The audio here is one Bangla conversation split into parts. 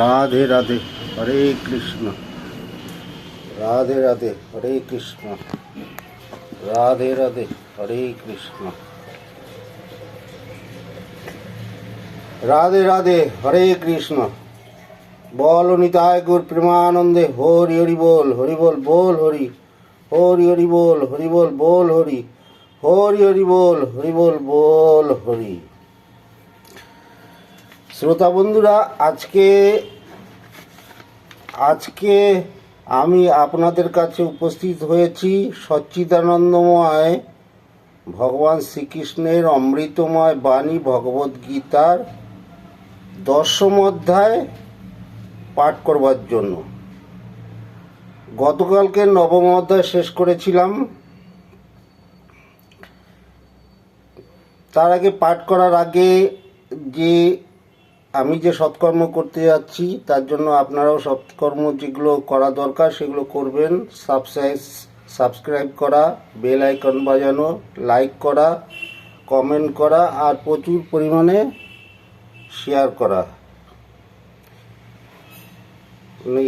রাধে রাধে, হরে কৃষ্ণ। রাধে রাধে, হরে কৃষ্ণ। রাধে রাধে, হরে কৃষ্ণ। রাধে রাধে, হরে কৃষ্ণ। বল নিতাই গৌর প্রেমানন্দে, হরি হরি বল, হরি বল বল হরি, হরি হরি বল, হরি বল বল হরি, হরি হরি বল, হরি বল বল হরি। শ্রোতা বন্ধুরা, আজকে আমি আপনাদের কাছে উপস্থিত হয়েছি সচ্চিদানন্দময় ভগবান শ্রীকৃষ্ণের অমৃতময় বাণী ভগবদ্গীতার 10ম অধ্যায় পাঠ করবার জন্য। গতকালকে 9ম অধ্যায় শেষ করেছিলাম। তার আগে পাঠ করার আগে আমি যে সৎকর্ম করতে যাচ্ছি, তার জন্য আপনারাও সৎকর্ম যেগুলো করা দরকার সেগুলো করবেন। সাবস্ক্রাইব করা, বেল আইকন বাজানো, লাইক করা, কমেন্ট করা আর প্রচুর পরিমাণে শেয়ার করা।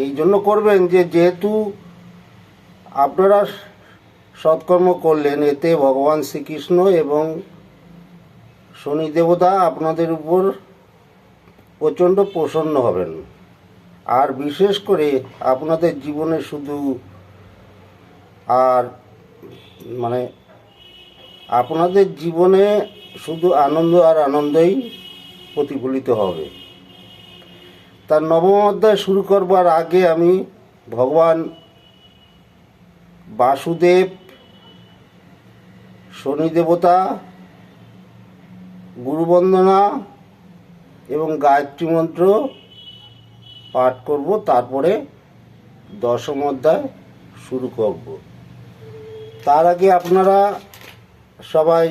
এই জন্য করবেন যেহেতু আপনারা সৎকর্ম করলেন, এতে ভগবান শ্রীকৃষ্ণ এবং শনি দেবতা আপনাদের উপর প্রচণ্ড প্রসন্ন হবেন। আর বিশেষ করে আপনাদের জীবনে আপনাদের জীবনে শুধু আনন্দ আর আনন্দই প্রতিফলিত হবে। তার 9ম অধ্যায় শুরু করবার আগে আমি ভগবান বাসুদেব, শনি দেবতা, গুরুবন্দনা এবং গায়ত্রী মন্ত্র পাঠ করব, তারপরে 10ম অধ্যায় শুরু করব। তার আগে আপনারা সবাই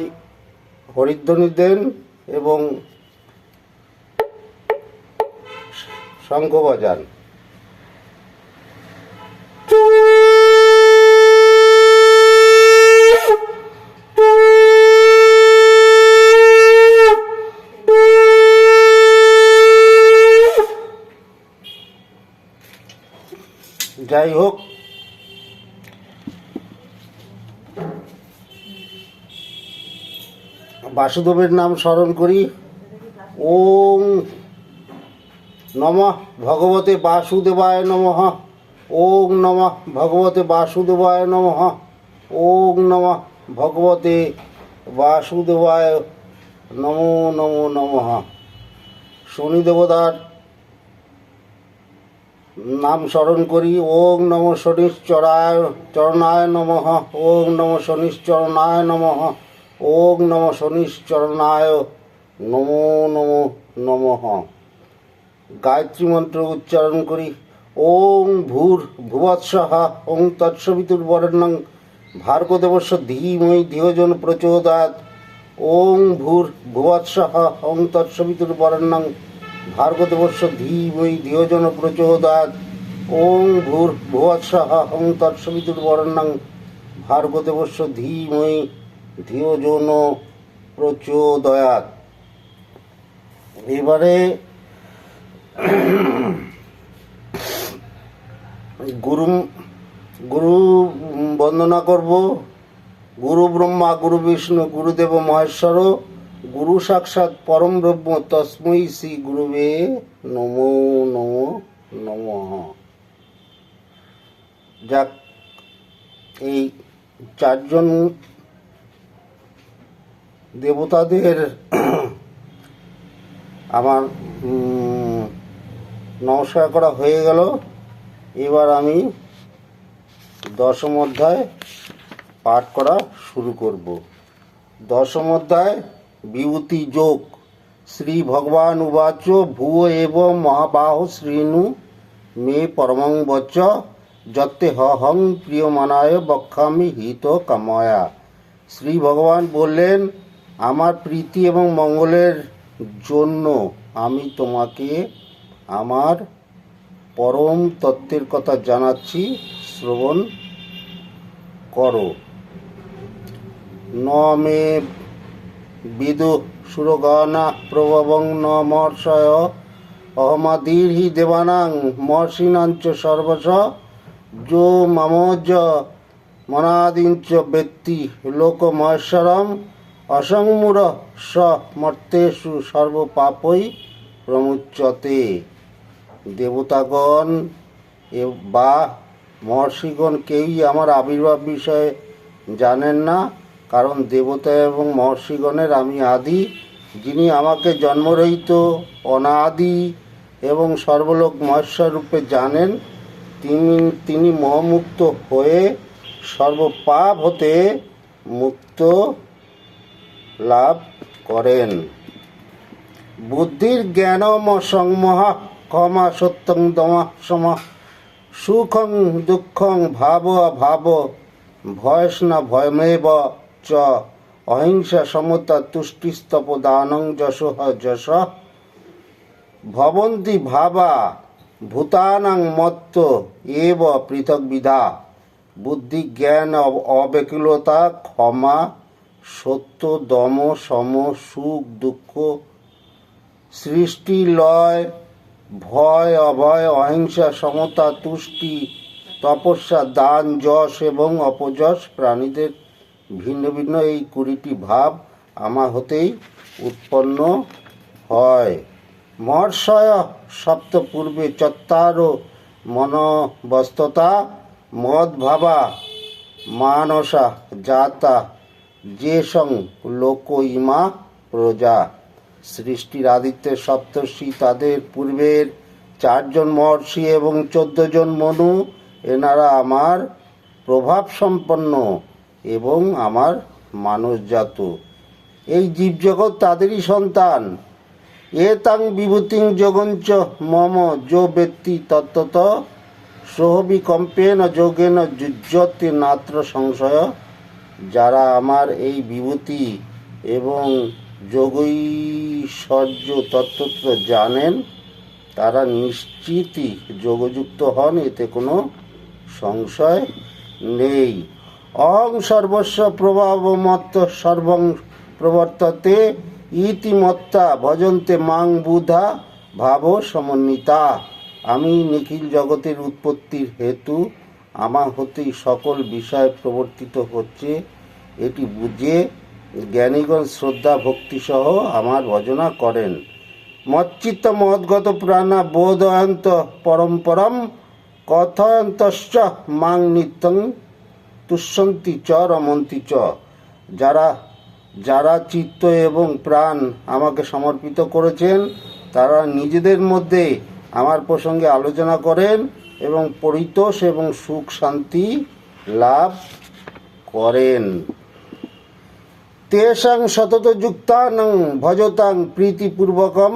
হরিধ্বনি দেন এবং শঙ্খ বাজান। যাই হোক, বাসুদেবের নাম স্মরণ করি। ওম নমঃ ভগবতে বাসুদেবায় নমঃ। ওম নমঃ ভগবতে বাসুদেবায় নমঃ। ওম নমঃ ভগবতে বাসুদেবায় নমো নমো নমঃ। শনি দেবতার নাম স্মরণ করি। ওম নমঃ শনিশ্চরণায় নমঃ। ওম নমঃ শনিশ্চরণায় নমঃ। ওম নমঃ শনিশ্চরণায় নমো নমো নমঃ। গায়ত্রী মন্ত্র উচ্চারণ করি। ওং ভূর্ভুবৎসঃ ওং তৎসবিতুর্বরেণ্যং ভার্গদেবস্য ধীমহি ধিয়ো প্রচোদয়াৎ। ওং ভূর্ভুবৎসঃ ওং তৎসবিতুর্বরেণ্যং ভার্গদেবস্য ধীমহি ধিয়ো প্রচোদয়াৎ। ওং ভূর্ভুবৎসঃ ওং তৎসবিতুর্বরেণ্যং ভার্গদেবস্য ধীমহি ধিয়ো প্রচোদয়াৎ। এবারে গুরু বন্দনা করব। গুরু ব্রহ্মা গুরু বিষ্ণু গুরুদেব মহেশ্বর গুরু সাক্ষাৎ পরম ব্রহ্ম তস্मै শ্রী গুরুবে নমো নমো নমঃ। যাক, এই 4 জন দেবতাদের আমার নমস্কার করা হয়ে গেল। এবার আমি 10ম অধ্যায় পাঠ করা শুরু করব। 10ম অধ্যায় বিভূতি যোগ। শ্রী ভগবান উবাচ ভুয় এব মহাবাহো শ্রীণু মে পরমং বচ যত্তে হং প্রিয়মানায় বক্ষামি হিত কাময়া। শ্রী ভগবান বললেন, আমার প্রীতি এবং মঙ্গলের জন্য আমি তোমাকে আমার পরম তত্ত্বের কথা জানাচ্ছি, শ্রবণ করো। ন মে বিদু সুরগণা প্রভবং ন মর্ষয় অহমাদির্হি দেবানাং মর্ষিণাঞ্চ সর্বশ যো মামোজ মনাদিঞ্চ ব্যক্তি লোকমহেশ্বরম অসংমূঢ় স মর্তেষু সর্বপাপৈ প্রমুচ্যতে। দেবতাগণ বা মহর্ষিগণ কেউই আমার আবির্ভাব বিষয়ে জানেন না, কারণ দেবতা এবং মহর্ষিগণের আমি আদি। যিনি আমাকে জন্মরহিত, অনাদি এবং সর্বলোক মহেশ্বর রূপে জানেন, তিনি মোহমুক্ত হয়ে সর্বপাপ হতে মুক্ত লাভ করেন। বুদ্ধির জ্ঞানম সংমোহা ক্ষমা সত্যং দমা সমা সুখং দুঃখং ভাব ভাব ভয়স্না ভয়মেব চ অহিংসা সমতা তুষ্টিস্তপ দানং যশঃ যশ ভবন্তি ভাবা ভূতানাং মত্ত এব পৃথকবিধা। বুদ্ধি জ্ঞান অব্যাকুলতা ক্ষমা সত্য দম সম সুখ দুঃখ সৃষ্টি লয় ভয় অভয় অহিংসা সমতা তুষ্টি তপস্যা দান যশ এবং অপযশ প্রাণীদের ভিন্ন ভিন্ন এই 20টি ভাব আমার হতেই উৎপন্ন হয়। মহর্ষয় সপ্ত পূর্বে চত্বারো মনবস্ততা মদ্ভাবা মানসা জাতা যে সং লোক ইমা প্রজা। সৃষ্টির আদিত্যের সপ্তর্ষি, তাদের পূর্বের 4 জন মহর্ষি এবং 14 জন মনু, এনারা আমার প্রভাব সম্পন্ন এবং আমার মানসজাত। এই জীবজগৎ তাদেরই সন্তান। এতাং বিভূতিং যোগঞ্চ মম যো ব্যক্তি তত্ত্বত সোহবিকম্পেন যোগেন যুজ্যতে নাত্র সংশয়। যারা আমার এই বিভূতি এবং যোগৈশ্বর্য তত্ত্ব জানেন, তারা নিশ্চিতই যোগযুক্ত হন, এতে কোনো সংশয় নেই। অহং সর্বস্ব প্রভাবমত্ত সর্বং প্রবর্ততে ইতিমত্তা ভজন্তে মাং বুধা ভাব সমন্বিতা। আমি নিখিল জগতের উৎপত্তির হেতু, আমার হতেই সকল বিষয় প্রবর্তিত হচ্ছে, এটি বুঝে জ্ঞানীগণ শ্রদ্ধা ভক্তিসহ আমার ভজনা করেন। মচ্চিত্ত মহদ্গত প্রাণা বোধয়ন্ত পরম্পরম কথয়ন্তশ্চ মাং নিত্যং তুষ্যন্তি চ রমন্তি চ। যারা চিত্ত এবং প্রাণ আমাকে সমর্পিত করেছেন, তারা নিজেদের মধ্যে আমার প্রসঙ্গে আলোচনা করেন এবং পরিতোষ এবং সুখ শান্তি লাভ করেন। তেষাং সতত যুক্তানাং ভজতাং প্রীতিপূর্বকম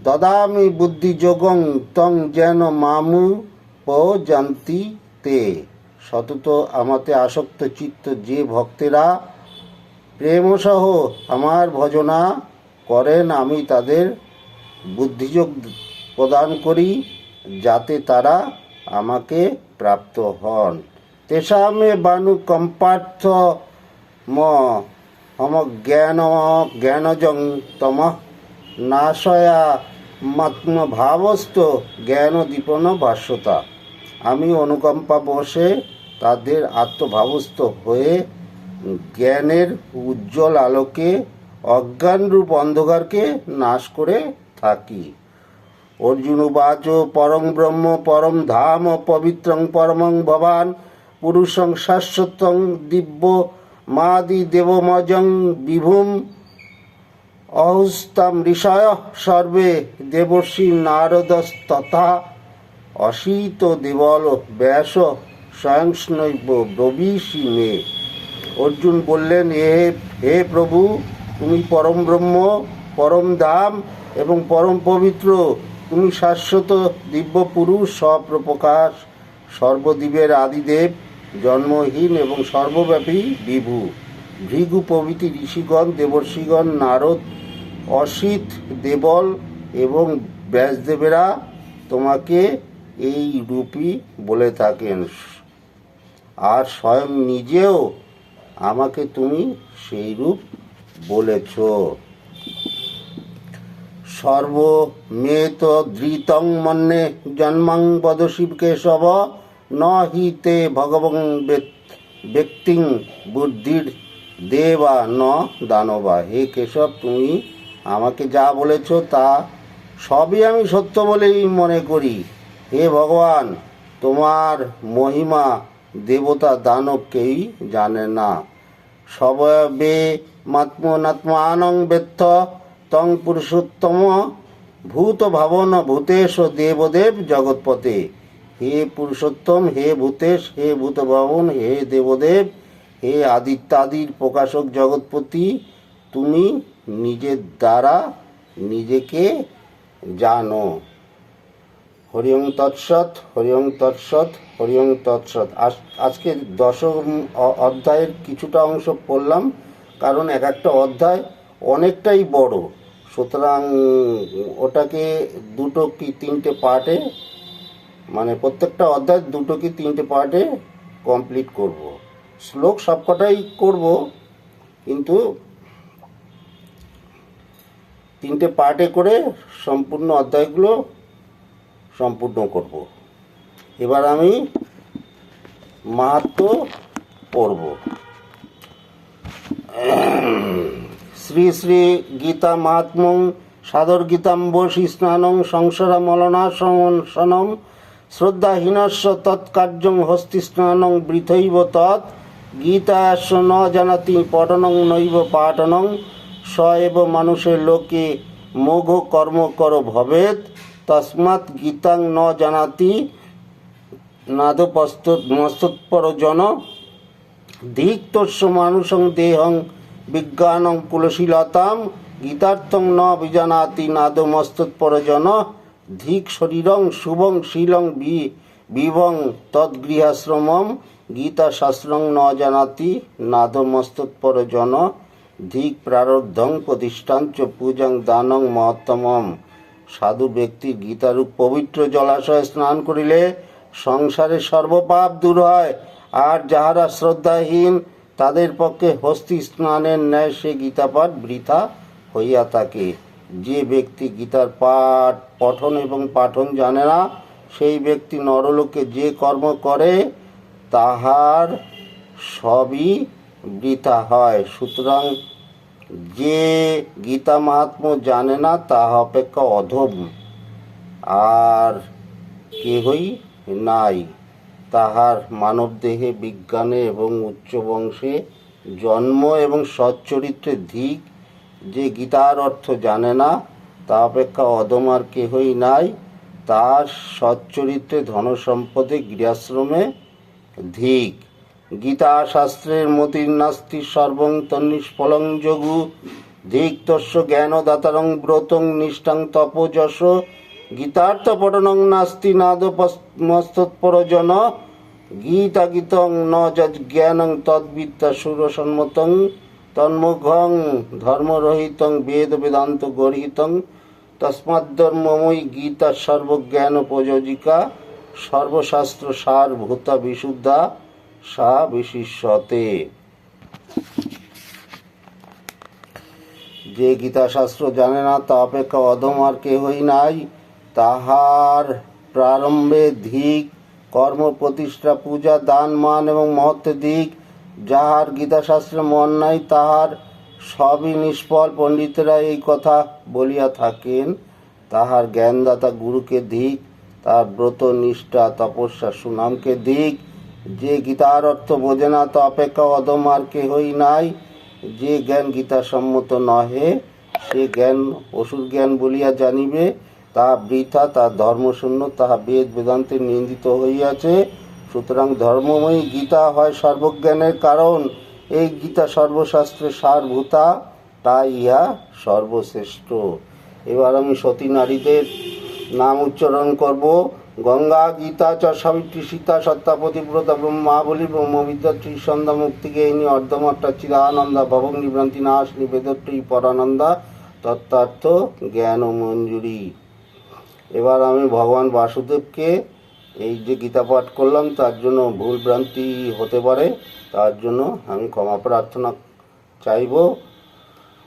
দদামি বুদ্ধিযোগং তং যেন মামু জানতি তে। সতত আমাতে আসক্ত চিত্ত যে ভক্তেরা প্রেমসহ আমার ভজনা করেন, আমি তাদের বুদ্ধিযোগ প্রদান করি, যাতে তারা আমাকে প্রাপ্ত হন। তেষামে বানু কম্পার্থ ম হম জ্ঞানজং তম নাশয়া মাত্মভাবস্থ জ্ঞান দীপন ভাষ্যতা। আমি অনুকম্পা বসে তাদের আত্মভাবস্থ হয়ে জ্ঞানের উজ্জ্বল আলোকে অজ্ঞানরূপ অন্ধকারকে নাশ করে থাকি। অর্জুন উবাচ পরং ব্রহ্ম পরম ধাম পবিত্রং পরমং ভবান পুরুষং শাশ্বতং দিব্য মাদি দেবমজং বিভুম অহুস্তাম ঋষয় সর্বে দেবর্ষি নারদস্তথা অসিত দেবল ব্যাস স্বয়ংস্নৈব ব্রবীষি মে। অর্জুন বললেন, হে প্রভু, তুমি পরম ব্রহ্ম, পরম ধাম এবং পরম পবিত্র। তুমি শাশ্বত দিব্য পুরুষ, স্বপ্রকাশ, সর্বদিবের আদিদেব, জন্মহীন এবং সর্বব্যাপী বিভু। ভৃগু প্রভৃতি ঋষিগণ, দেবর্ষিগণ, নারদ, অসিত, দেবল এবং ব্যাসদেবেরা তোমাকে এই রূপই বলে থাকেন, আর স্বয়ং নিজেও আমাকে তুমি সেই রূপ বলেছ। সর্বমেত ধৃতং মন্যে জন্মং বদসি কেশব, ন হি তে ভগবং ব্যক্তিং বুদ্ধির দেবা ন দানবা। হে কেশব, তুমি আমাকে যা বলেছ তা সবই আমি সত্য বলেই মনে করি। হে ভগবান, তোমার মহিমা দেবতা দানব কেউই জানে না। সবে মাত্মনাত্মানং বেত্থ তং পুরুষোত্তম ভূত ভাবন ভূতেশ দেবদেব জগৎপতে। হে পুরুষোত্তম, হে ভূতেশ, হে ভূত ভাবন, হে দেবদেব, হে আদিত্যাদির প্রকাশক জগৎপতি, তুমি নিজের দ্বারা নিজেকে জানো। হরি ওং তৎসৎ, হরি ওং তৎসৎ, হরি ওং তৎসৎ। আজকে দশম অধ্যায়ের কিছুটা অংশ পড়লাম, কারণ এক একটা অধ্যায় অনেকটাই বড়, সুতরাং ওটাকে দুটো কি তিনটে পার্টে, মানে প্রত্যেকটা অধ্যায় দুটো কি তিনটে পার্টে কমপ্লিট করব। শ্লোক সবকটাই করব, কিন্তু তিনটে পার্টে করে সম্পূর্ণ অধ্যায়গুলো সম্পূর্ণ করব। এবার আমি মাহাত্ম্য পড়ব। শ্রী শ্রী গীতা মাহাত্ম্যং সাদর গীতাম্বসি স্নানং সংসারমলনাশনম শ্রদ্ধাহীনস্য তৎকার্যং হস্তি স্নানং বৃথৈব তৎ গীতাস্য ন জানাতি পঠনং নৈব পাঠনং স এব মানুষের লোকে মোঘ কর্মকর ভবেৎ তস্মাৎ গীতাং ন জানাতি নাদপস্তৎপর জন ধিক্তস্য মানুষং দেহং বিজ্ঞানং কুলশীলতাম গীতার্থং ন বিজানাতি নাদমস্তৎপর জন ধিক শরীরং শুভং শীলং বিভং তদ্গৃহাশ্রমম গীতাশাস্ত্রং ন জানাতি নাদমস্তৎপর জন ধিক প্রারব্ধং প্রতিষ্ঠাঞ্চ পূজাং দানং মহত্তমম। সাধু ব্যক্তি গীতারূপ পবিত্র জলাশয়ে স্নান করিলে সংসারে সর্বপাপ দূর হয়, আর যাহারা শ্রদ্ধাহীন তাদের পক্ষে হস্তি স্নানের ন্যায় সে গীতাপাঠ বৃথা হইয়া থাকে। যে ব্যক্তি গীতার পাঠ পঠন এবং পাঠন জানে না, সেই ব্যক্তি নরলোকে যে কর্ম করে তাহার সবই বৃথা হয়। সুতরাং যে গীতা মাহাত্ম্য জানে না তাহা অপেক্ষা অধম আর কেহই নাই। তাহার মানবদেহে বিজ্ঞানে এবং উচ্চ বংশে জন্ম এবং সচ্চরিত্রে ধিক। যে গীতার অর্থ জানে না তা অপেক্ষা অধম আর কেহই নাই। তার সচ্চরিত্রে ধনসম্পদে গৃহাশ্রমে ধিক। গীতা শাস্ত্রের মতির নাস্তি সর্বং তন্নিষ্ফলং যোগু ধিক তস্য জ্ঞানদাতারং ব্রতং নিষ্ঠাং তপোযশ গীতার্থ পঠনং নাস্তি নাদমস্তৎপর জন গীতা গীতং ন জ্ঞানং তদ্বিদ্যা সুরসন্মতং তন্মুখং ধর্মরহিতং বেদ বেদান্ত গর্হিতং তস্মাদ্ধর্মময়ী গীতা সর্বজ্ঞান প্রযোজিকা সর্বশাস্ত্র সারভূতা বিশুদ্ধা সা বিশিষ্যতে। যে গীতা শাস্ত্র জানে না তা অপেক্ষা অধম আর কেহই নাই। তাহার প্রারম্ভে ধিক, কর্ম প্রতিষ্ঠা পূজা দান মান এবং মহত্ব দিক। যাহার গীতাশাস্ত্রে মন নাই তাহার সবই নিষ্ফল। পণ্ডিতেরা এই কথা বলিয়া থাকেন। তাহার জ্ঞানদাতা গুরুকে ধিক, তাহার ব্রত নিষ্ঠা তপস্যা সুনামকে ধিক। যে গীতার অর্থ বোঝে না তা অপেক্ষা অধম আর কেহই নাই। যে জ্ঞান গীতাসম্মত নহে সে জ্ঞান অসুর জ্ঞান বলিয়া জানিবে, তাহা বৃথা, তাহা ধর্মশূন্য, তাহা বেদ বেদান্তে নিন্দিত হইয়াছে। সুতরাং ধর্মময়ী গীতা হয় সর্বজ্ঞানের কারণ। এই গীতা সর্বশাস্ত্রের সারভূতা, তাই ইহা সর্বশ্রেষ্ঠ। এবার আমি সতী নারীদের নাম উচ্চারণ করব। গঙ্গা, গীতা চ সাবিত্রী, সীতা, সত্তা, পতিব্রতা, ব্রহ্মাবলী, ব্রহ্মবিদ্যা, ত্রিসন্ধ্যা, মুক্তিগেহিনী, অর্ধমাত্রা, চিদানন্দা, ভবং নিভ্রান্তি নাশিনী, বেদত্রী, পরানন্দা, তত্ত্বার্থ জ্ঞান ও মঞ্জুরি। এবার আমি ভগবান বাসুদেবকে এই যে গীতা পাঠ করলাম তার জন্য ভুল ভ্রান্তি হতে পারে, তার জন্য আমি ক্ষমা প্রার্থনা চাইব।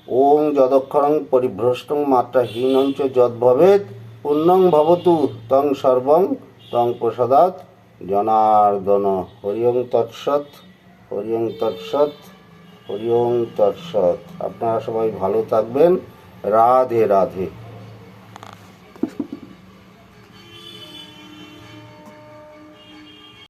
ওং যদক্ষরং পরিভ্রষ্টং মাত্রাহীনং চ যদ্ভবেৎ পুণ্যং ভবতু তং সর্বং তং প্রসাদাৎ জনার্দন। হরি ওং তৎসৎ, হরি ওং তৎসৎ, হরি ওং তৎসৎ। আপনারা সবাই ভালো থাকবেন। রাধে রাধে।